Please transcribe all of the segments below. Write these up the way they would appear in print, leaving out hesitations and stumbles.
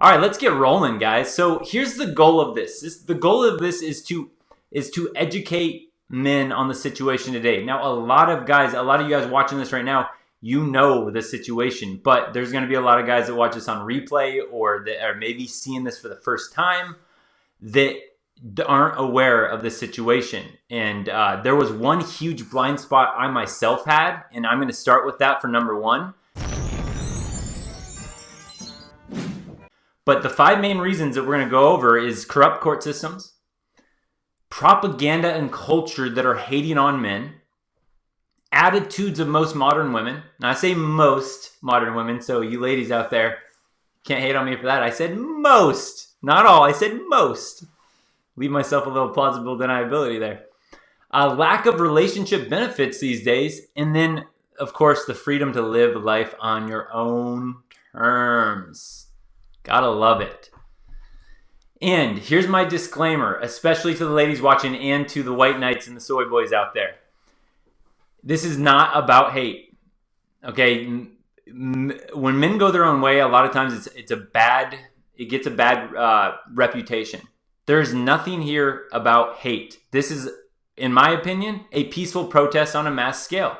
All right, let's get rolling, guys. So here's the goal of this. The goal of this is to educate men on the situation today. Now, a lot of you guys watching this right now, you know the situation, but there's going to be a lot of guys that watch this on replay or that are maybe seeing this for the first time that aren't aware of the situation. And there was one huge blind spot I myself had, and I'm going to start with that for number one. But the 5 main reasons that we're going to go over is corrupt court systems, propaganda and culture that are hating on men, attitudes of most modern women. Now I say most modern women, so you ladies out there can't hate on me for that. I said most, not all. I said most. Leave myself a little plausible deniability there. Lack of relationship benefits these days, and then, of course, the freedom to live life on your own terms. Gotta love it. And here's my disclaimer, especially to the ladies watching and to the white knights and the soy boys out there. This is not about hate. Okay? When men go their own way, a lot of times it gets a bad reputation. There's nothing here about hate. This is, in my opinion, a peaceful protest on a mass scale.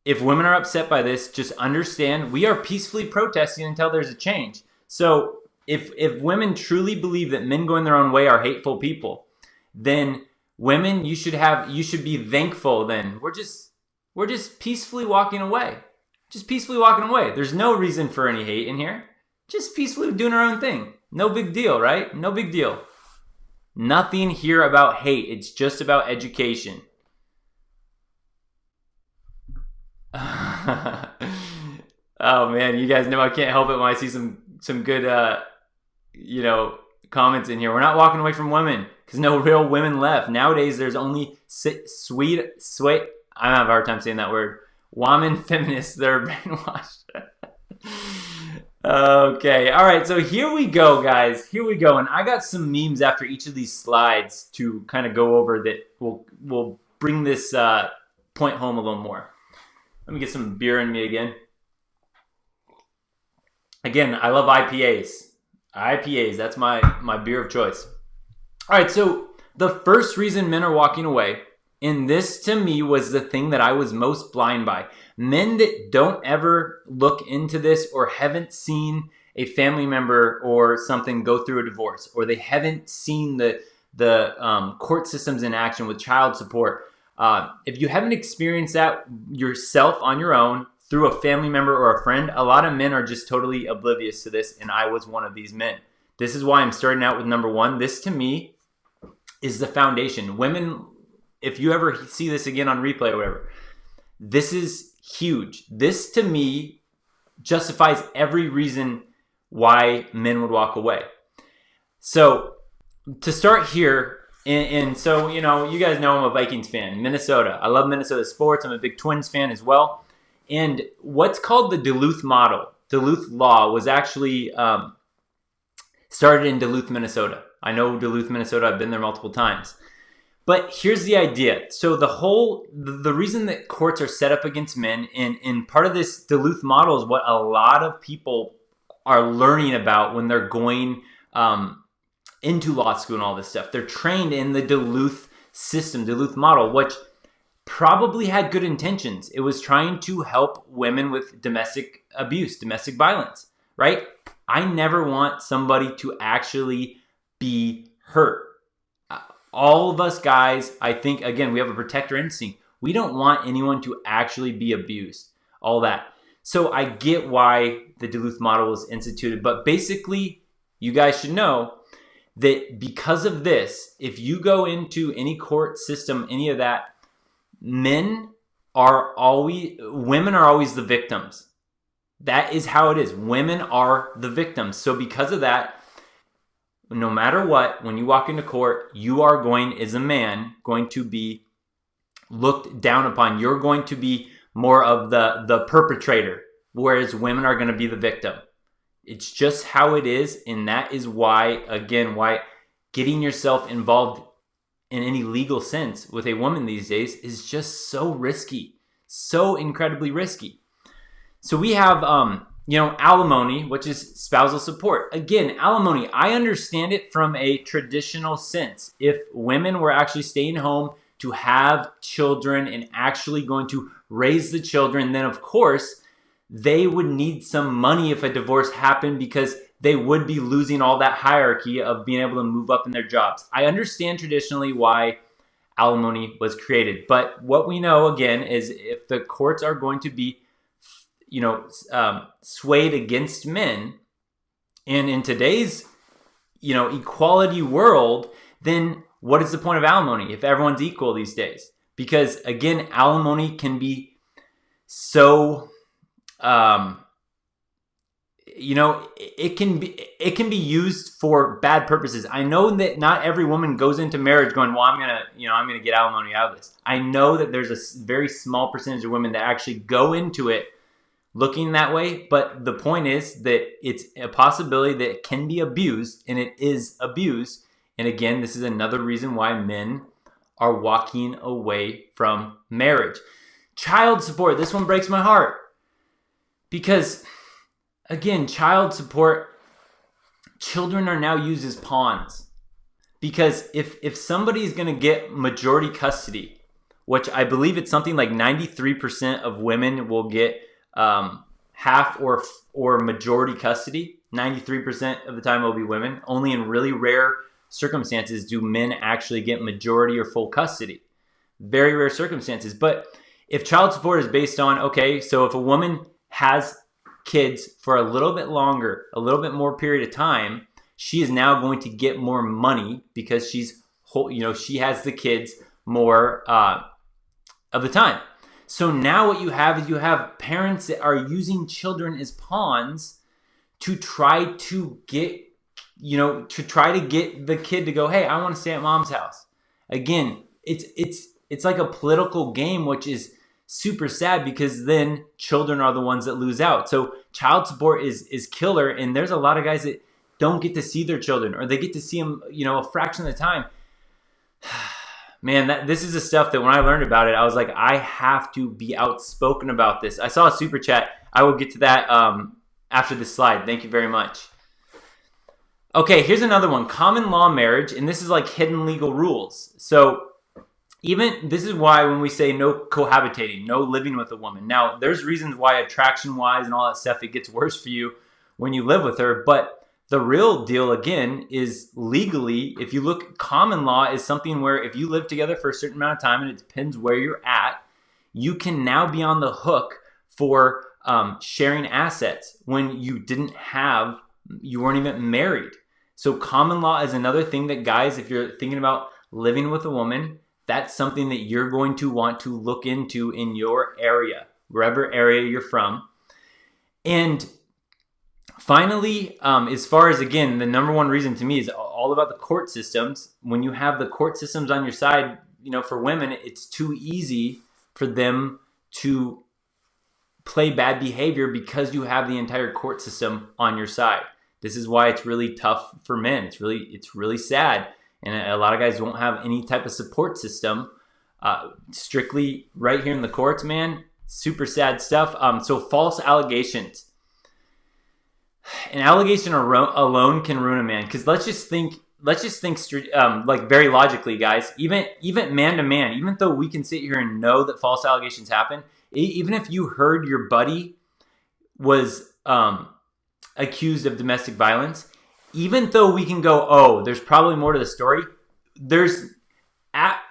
If women are upset by this, just understand we are peacefully protesting until there's a change. So if women truly believe that men going their own way are hateful people, then women, you should be thankful. Then we're just peacefully walking away. Just peacefully walking away. There's no reason for any hate in here. Just peacefully doing our own thing. No big deal, right? No big deal. Nothing here about hate. It's just about education. Oh man, you guys know I can't help it when I see some good comments in here. We're not walking away from women because no real women left. Nowadays there's only sweet I have a hard time saying that word. Women feminists that are brainwashed. Okay, all right, so here we go, guys. Here we go. And I got some memes after each of these slides to kind of go over that will bring this point home a little more. Let me get some beer in me again. Again, I love IPAs. IPAs, that's my beer of choice. All right, so the first reason men are walking away, and this to me was the thing that I was most blind by. Men that don't ever look into this or haven't seen a family member or something go through a divorce, or they haven't seen the court systems in action with child support. If you haven't experienced that yourself on your own through a family member or a friend, a lot of men are just totally oblivious to this, and I was one of these men. This is why I'm starting out with number one. This to me is the foundation. Women, if you ever see this again on replay or whatever, this is huge. This to me justifies every reason why men would walk away. So to start here, and so, you guys know I'm a Vikings fan, Minnesota. I love Minnesota sports. I'm a big Twins fan as well. And what's called the Duluth model, Duluth law, was actually started in Duluth, Minnesota. I know Duluth, Minnesota. I've been there multiple times. But here's the idea. So the reason that courts are set up against men, and part of this Duluth model is what a lot of people are learning about when they're going into law school and all this stuff. They're trained in the Duluth system, Duluth model, which probably had good intentions. It was trying to help women with domestic abuse, domestic violence, right? I never want somebody to actually be hurt. All of us guys, I think, again, we have a protector instinct. We don't want anyone to actually be abused, all that. So I get why the Duluth model was instituted, but basically, you guys should know that because of this, if you go into any court system, any of that, women are always the victims. That is how it is. Women are the victims. So because of that, no matter what, when you walk into court, you are as a man, going to be looked down upon. You're going to be more of the perpetrator, whereas women are going to be the victim. It's just how it is, and that is why getting yourself involved in any legal sense with a woman these days is just so risky, so incredibly risky. So we have, alimony, which is spousal support. Again, alimony, I understand it from a traditional sense. If women were actually staying home to have children and actually going to raise the children, then of course they would need some money if a divorce happened, because they would be losing all that hierarchy of being able to move up in their jobs. I understand traditionally why alimony was created, but what we know again is if the courts are going to be swayed against men, and in today's equality world, then what is the point of alimony if everyone's equal these days? Because again, alimony can be so it can be used for bad purposes. I know that not every woman goes into marriage going, well, I'm gonna get alimony out of this. I know that there's a very small percentage of women that actually go into it looking that way, but the point is that it's a possibility that it can be abused, and it is abused. And again, this is another reason why men are walking away from marriage. Child support, this one breaks my heart, because again, child support, children are now used as pawns. Because if somebody's going to get majority custody, which I believe it's something like 93% of women will get half or majority custody. 93% of the time it will be women. Only in really rare circumstances do men actually get majority or full custody. Very rare circumstances. But if child support is based on, okay, so if a woman has kids for a little bit longer, a little bit more period of time, she is now going to get more money because she has the kids more of the time. So now what you have is you have parents that are using children as pawns to try to get the kid to go, hey, I want to stay at mom's house. Again, it's like a political game, which is super sad, because then children are the ones that lose out. So child support is killer, and there's a lot of guys that don't get to see their children, or they get to see them, a fraction of the time. Man, this is the stuff that when I learned about it, I was like, I have to be outspoken about this. I saw a super chat. I will get to that after this slide. Thank you very much. Okay, here's another one. Common law marriage, and this is like hidden legal rules. So even this is why when we say no cohabitating, no living with a woman. Now, there's reasons why attraction-wise and all that stuff, it gets worse for you when you live with her. But the real deal, again, is legally, if you look, common law is something where if you live together for a certain amount of time, and it depends where you're at, you can now be on the hook for sharing assets when you weren't even married. So common law is another thing that, guys, if you're thinking about living with a woman, that's something that you're going to want to look into in your area, wherever area you're from. And finally, as far as, again, the number one reason to me is all about the court systems. When you have the court systems on your side, for women, it's too easy for them to play bad behavior because you have the entire court system on your side. This is why it's really tough for men. It's really sad. And a lot of guys won't have any type of support system. Strictly right here in the courts, man. Super sad stuff. So false allegations. An allegation alone can ruin a man. Because let's just think like very logically, guys. Even man to man, even though we can sit here and know that false allegations happen, even if you heard your buddy was accused of domestic violence, even though we can go, oh, there's probably more to the story,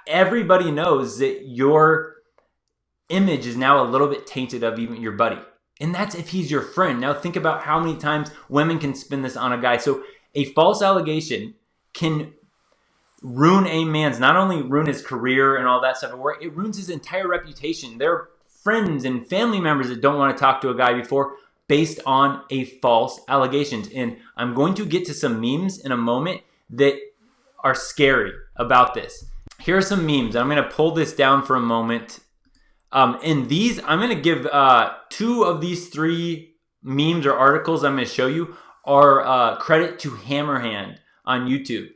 everybody knows that your image is now a little bit tainted of even your buddy. And that's if he's your friend. Now think about how many times women can spin this on a guy. So a false allegation can ruin a man's, not only ruin his career and all that stuff at work, it ruins his entire reputation. There are friends and family members that don't want to talk to a guy before based on a false allegations. And I'm going to get to some memes in a moment that are scary about this. Here are some memes. I'm going to pull this down for a moment. And these, I'm going to give 2 of these 3 memes or articles I'm going to show you are credit to Hammerhand on YouTube.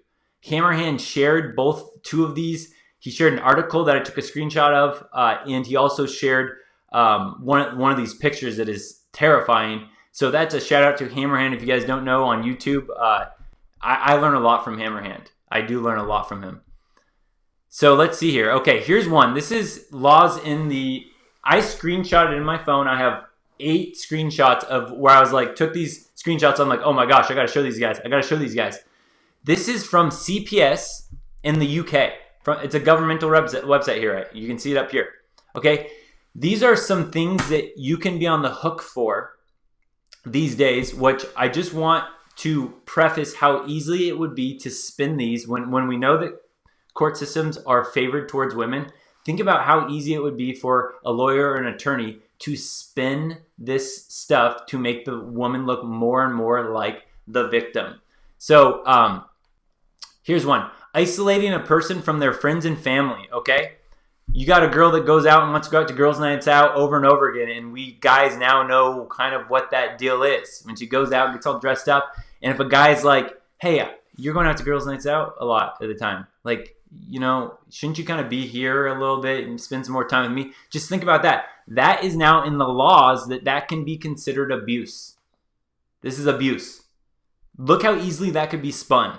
Hammerhand shared 2 of these. He shared an article that I took a screenshot of, and he also shared one of these pictures that is terrifying. So that's a shout out to Hammerhand. If you guys don't know, on YouTube, I learn a lot from Hammerhand. I do learn a lot from him. So let's see here. Okay, here's one. This is laws in the... I screenshotted it in my phone. I have 8 screenshots of where I was like, took these screenshots. I'm like, oh my gosh, I got to show these guys. I got to show these guys. This is from CPS in the UK. It's a governmental website here. Right? You can see it up here. Okay, these are some things that you can be on the hook for these days, which I just want to preface how easily it would be to spin these when we know that court systems are favored towards women. Think about how easy it would be for a lawyer or an attorney to spin this stuff to make the woman look more and more like the victim. So here's one. Isolating a person from their friends and family, okay? You got a girl that goes out and wants to go out to girls' nights out over and over again, and we guys now know kind of what that deal is. When she goes out, gets all dressed up, and if a guy's like, hey, you're going out to girls' nights out a lot of the time, like, you know, shouldn't you kind of be here a little bit and spend some more time with me? Just think about that. That is now in the laws that can be considered abuse. This is abuse. Look how easily that could be spun.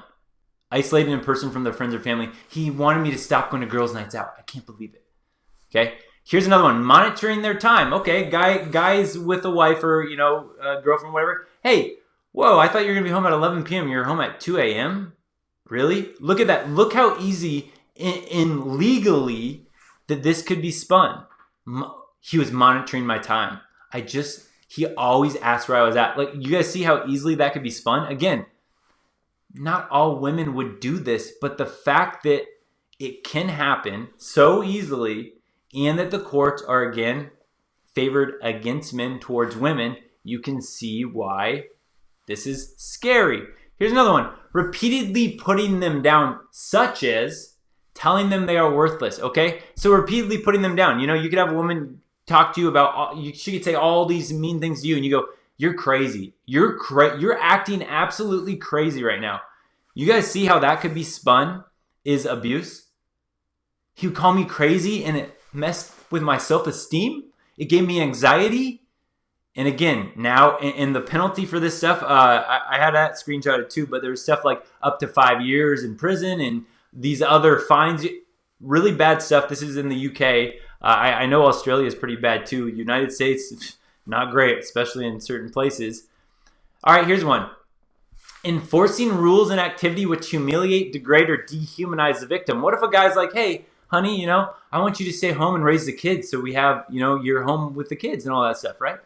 Isolating a person from their friends or family. He wanted me to stop going to girls' nights out. I can't believe it. Okay. Here's another one. Monitoring their time. Okay. Guys with a wife or, you know, a girlfriend, whatever. Hey, whoa, I thought you were going to be home at 11 p.m. You're home at 2 a.m.? Really? Look at that. Look how easy in legally that this could be spun. He was monitoring my time. He always asked where I was at. Like, you guys see how easily that could be spun? Again, not all women would do this, but the fact that it can happen so easily and that the courts are, again, favored against men towards women, you can see why this is scary. Here's another one. Repeatedly putting them down, such as telling them they are worthless, okay? So repeatedly putting them down. You know, you could have a woman talk to you about, she could say all these mean things to you, and you go, you're crazy. You're acting absolutely crazy right now. You guys see how that could be spun is abuse? He would call me crazy, and it messed with my self-esteem. It gave me anxiety. And again, now, in the penalty for this stuff, I had that screenshotted too, but there's stuff like up to 5 years in prison and these other fines. Really bad stuff. This is in the UK. I know Australia is pretty bad too. United States, not great, especially in certain places. All right, here's one. Enforcing rules and activity which humiliate, degrade, or dehumanize the victim. What if a guy's like, hey, honey, you know, I want you to stay home and raise the kids so we have, you know, you're home with the kids and all that stuff, right?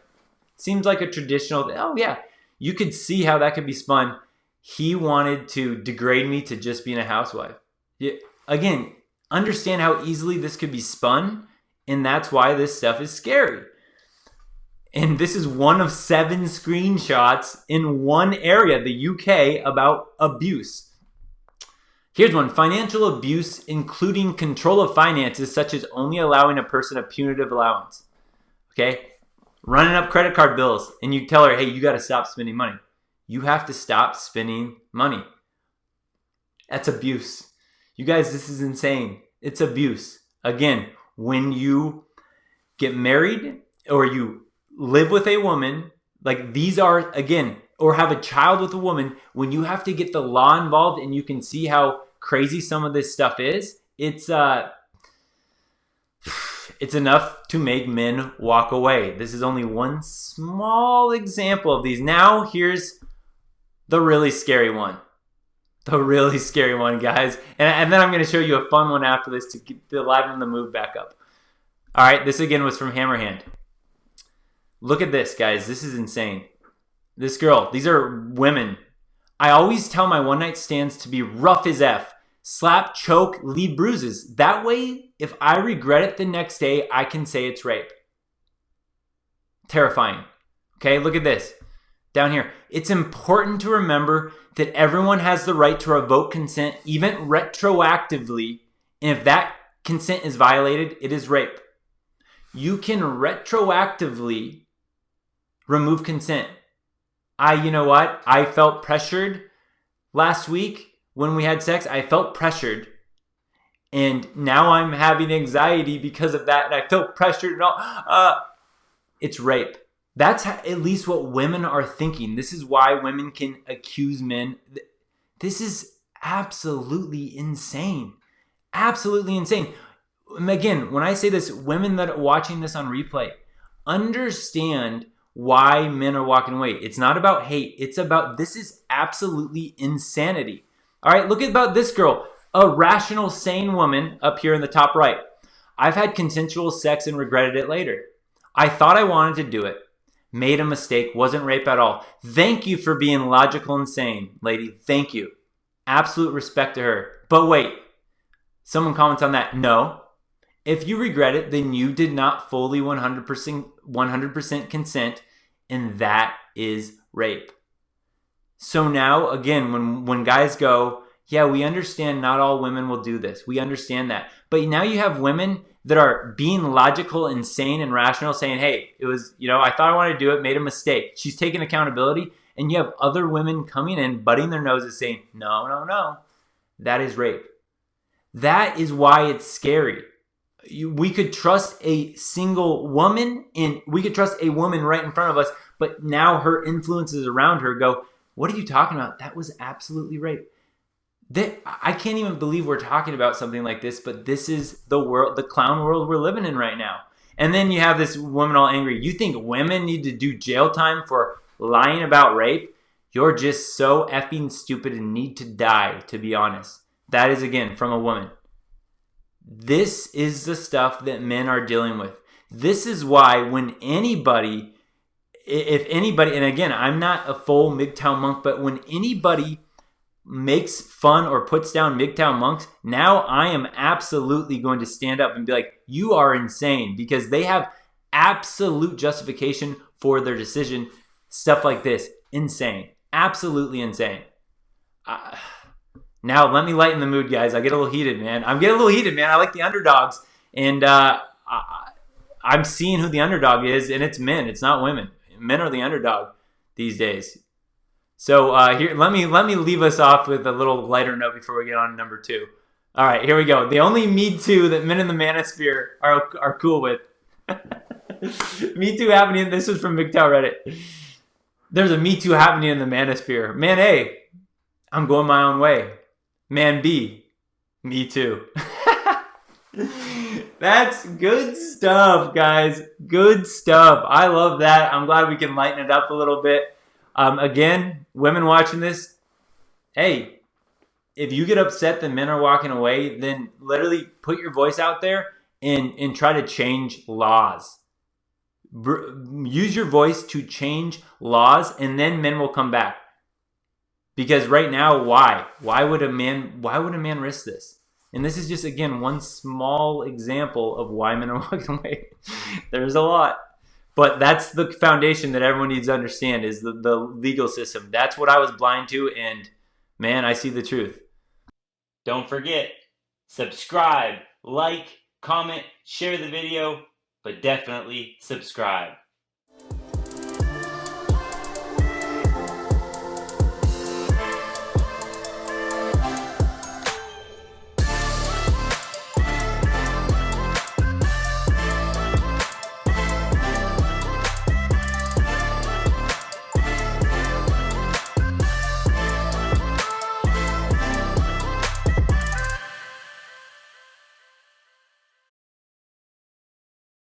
Seems like a traditional, oh yeah, you could see how that could be spun. He wanted to degrade me to just being a housewife. Yeah, again, understand how easily this could be spun, and that's why this stuff is scary. And this is one of 7 screenshots in one area, the UK, about abuse. Here's one. Financial abuse, including control of finances, such as only allowing a person a punitive allowance. Okay? Running up credit card bills, and you tell her, hey, you got to stop spending money. You have to stop spending money. That's abuse. You guys, this is insane. It's abuse. Again, when you get married or you live with a woman, like these are, again, or have a child with a woman, when you have to get the law involved and you can see how crazy some of this stuff is, it's enough to make men walk away. This is only one small example of these. Now, here's the really scary one. The really scary one, guys. And then I'm going to show you a fun one after this to liven the mood back up. All right, this again was from Hammerhand. Look at this, guys. This is insane. This girl, these are women. I always tell my one-night stands to be rough as F. Slap, choke, leave bruises. That way, if I regret it the next day, I can say it's rape. Terrifying. Okay, look at this. Down here. It's important to remember that everyone has the right to revoke consent, even retroactively. And if that consent is violated, it is rape. You can retroactively remove consent. You know what? I felt pressured last week when we had sex. I felt pressured. And now I'm having anxiety because of that. And I felt pressured and all. It's rape. That's at least what women are thinking. This is why women can accuse men. This is absolutely insane. Absolutely insane. Again, when I say this, women that are watching this on replay, understand why men are walking away. It's not about hate. It's about, this is absolutely insanity. All right, look about this girl, a rational, sane woman up here in the top right. I've had consensual sex and regretted it later. I thought I wanted to do it. Made a mistake. Wasn't rape at all. Thank you for being logical and sane, lady. Thank you. Absolute respect to her. But wait, someone comments on that. No. If you regret it, then you did not fully 100% consent, and that is rape. So now, again, when guys go, yeah, we understand not all women will do this. We understand that. But now you have women that are being logical and sane and rational, saying, hey, it was, I thought I wanted to do it, made a mistake. She's taking accountability. And you have other women coming in, butting their noses, saying, no, that is rape. That is why it's scary. We could trust a single woman, and we could trust a woman right in front of us, but now her influences around her go, what are you talking about? That was absolutely rape. I can't even believe we're talking about something like this, but this is the world, the clown world we're living in right now. And then you have this woman all angry. You think women need to do jail time for lying about rape? You're just so effing stupid and need to die, to be honest. That is, again, from a woman. This is the stuff that men are dealing with. This is why when anybody, if anybody, and again, I'm not a full MGTOW monk, but when anybody makes fun or puts down MGTOW monks, now I am absolutely going to stand up and be like, you are insane, because they have absolute justification for their decision. Stuff like this, insane, absolutely insane. Now let me lighten the mood, guys. I get a little heated, man. I like the underdogs, and I'm seeing who the underdog is, and it's men. It's not women. Men are the underdog these days. So here, let me leave us off with a little lighter note before we get on to number 2. All right, here we go. The only Me Too that men in the manosphere are cool with. Me Too happening. This is from MGTOW Reddit. There's a Me Too happening in the manosphere. Man A, I'm going my own way. Man B, me too. That's good stuff, guys. Good stuff. I love that. I'm glad we can lighten it up a little bit. Again, women watching this, hey, if you get upset that men are walking away, then literally put your voice out there and try to change laws. Use your voice to change laws, and then men will come back. Because right now, why? Why would a man risk this? And this is just, again, one small example of why men are walking away. There's a lot. But that's the foundation that everyone needs to understand, is the legal system. That's what I was blind to, and man, I see the truth. Don't forget, subscribe, like, comment, share the video, but definitely subscribe.